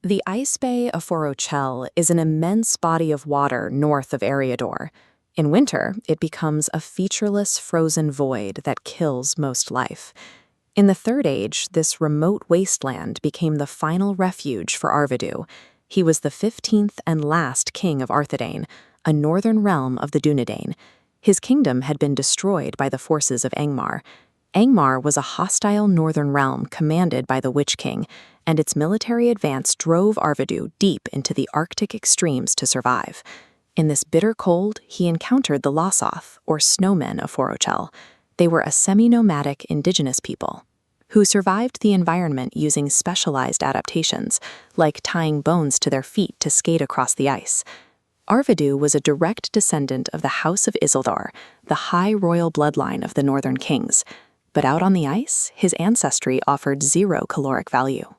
The Icebay of Forochel is an immense body of water north of Eriador. In winter, it becomes a featureless frozen void that kills most life. In the Third Age, this remote wasteland became the final refuge for Arvedui. He was the 15th and last king of Arthedain, a northern realm of the Dunedain. His kingdom had been destroyed by the forces of Angmar. Angmar was a hostile northern realm commanded by the Witch King, and its military advance drove Arvedui deep into the Arctic extremes to survive. In this bitter cold, he encountered the Lossoth, or snowmen of Forochel. They were a semi-nomadic indigenous people who survived the environment using specialized adaptations, like tying bones to their feet to skate across the ice. Arvedui was a direct descendant of the House of Isildur, the high royal bloodline of the Northern Kings. But out on the ice, his ancestry offered zero caloric value.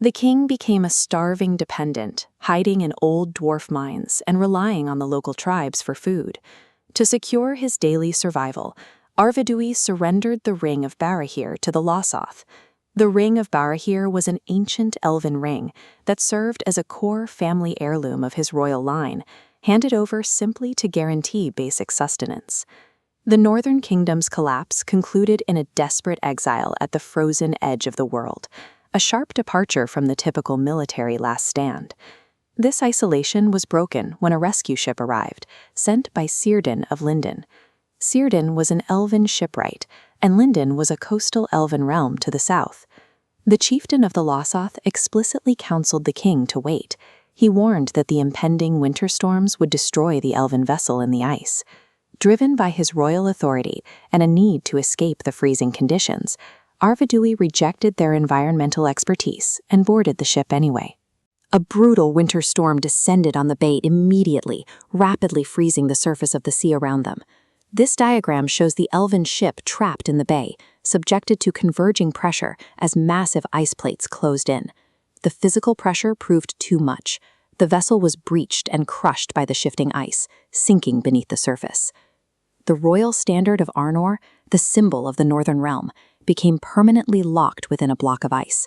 The king became a starving dependent, hiding in old dwarf mines and relying on the local tribes for food. To secure his daily survival, Arvedui surrendered the Ring of Barahir to the Lossoth. The Ring of Barahir was an ancient elven ring that served as a core family heirloom of his royal line, handed over simply to guarantee basic sustenance. The Northern Kingdom's collapse concluded in a desperate exile at the frozen edge of the world, a sharp departure from the typical military last stand. This isolation was broken when a rescue ship arrived, sent by Círdan of Lindon. Círdan was an elven shipwright, and Lindon was a coastal elven realm to the south. The chieftain of the Lossoth explicitly counseled the king to wait. He warned that the impending winter storms would destroy the elven vessel in the ice. Driven by his royal authority and a need to escape the freezing conditions, Arvedui rejected their environmental expertise and boarded the ship anyway. A brutal winter storm descended on the bay immediately, rapidly freezing the surface of the sea around them. This diagram shows the elven ship trapped in the bay, subjected to converging pressure as massive ice plates closed in. The physical pressure proved too much. The vessel was breached and crushed by the shifting ice, sinking beneath the surface. The royal standard of Arnor, the symbol of the northern realm, became permanently locked within a block of ice.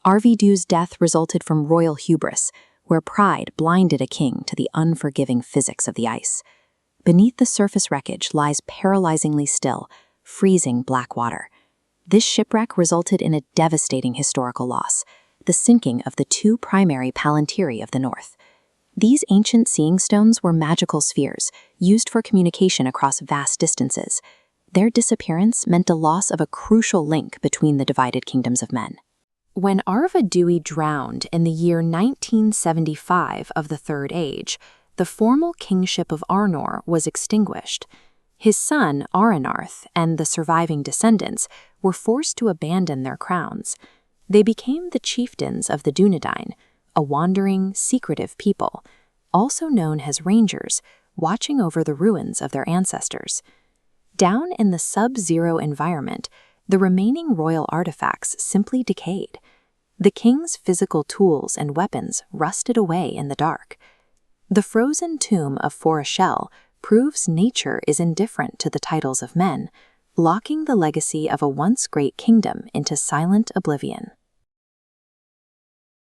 Arvedui's death resulted from royal hubris, where pride blinded a king to the unforgiving physics of the ice. Beneath the surface wreckage lies paralyzingly still, freezing black water. This shipwreck resulted in a devastating historical loss, the sinking of the two primary Palantíri of the north. These ancient seeing stones were magical spheres, used for communication across vast distances. Their disappearance meant a loss of a crucial link between the divided kingdoms of men. When Arvedui drowned in the year 1975 of the Third Age, the formal kingship of Arnor was extinguished. His son, Aranarth, and the surviving descendants were forced to abandon their crowns. They became the chieftains of the Dunedain, a wandering, secretive people, also known as rangers, watching over the ruins of their ancestors. Down in the sub-zero environment, the remaining royal artifacts simply decayed. The king's physical tools and weapons rusted away in the dark. The frozen tomb of Forochel proves nature is indifferent to the titles of men, locking the legacy of a once great kingdom into silent oblivion.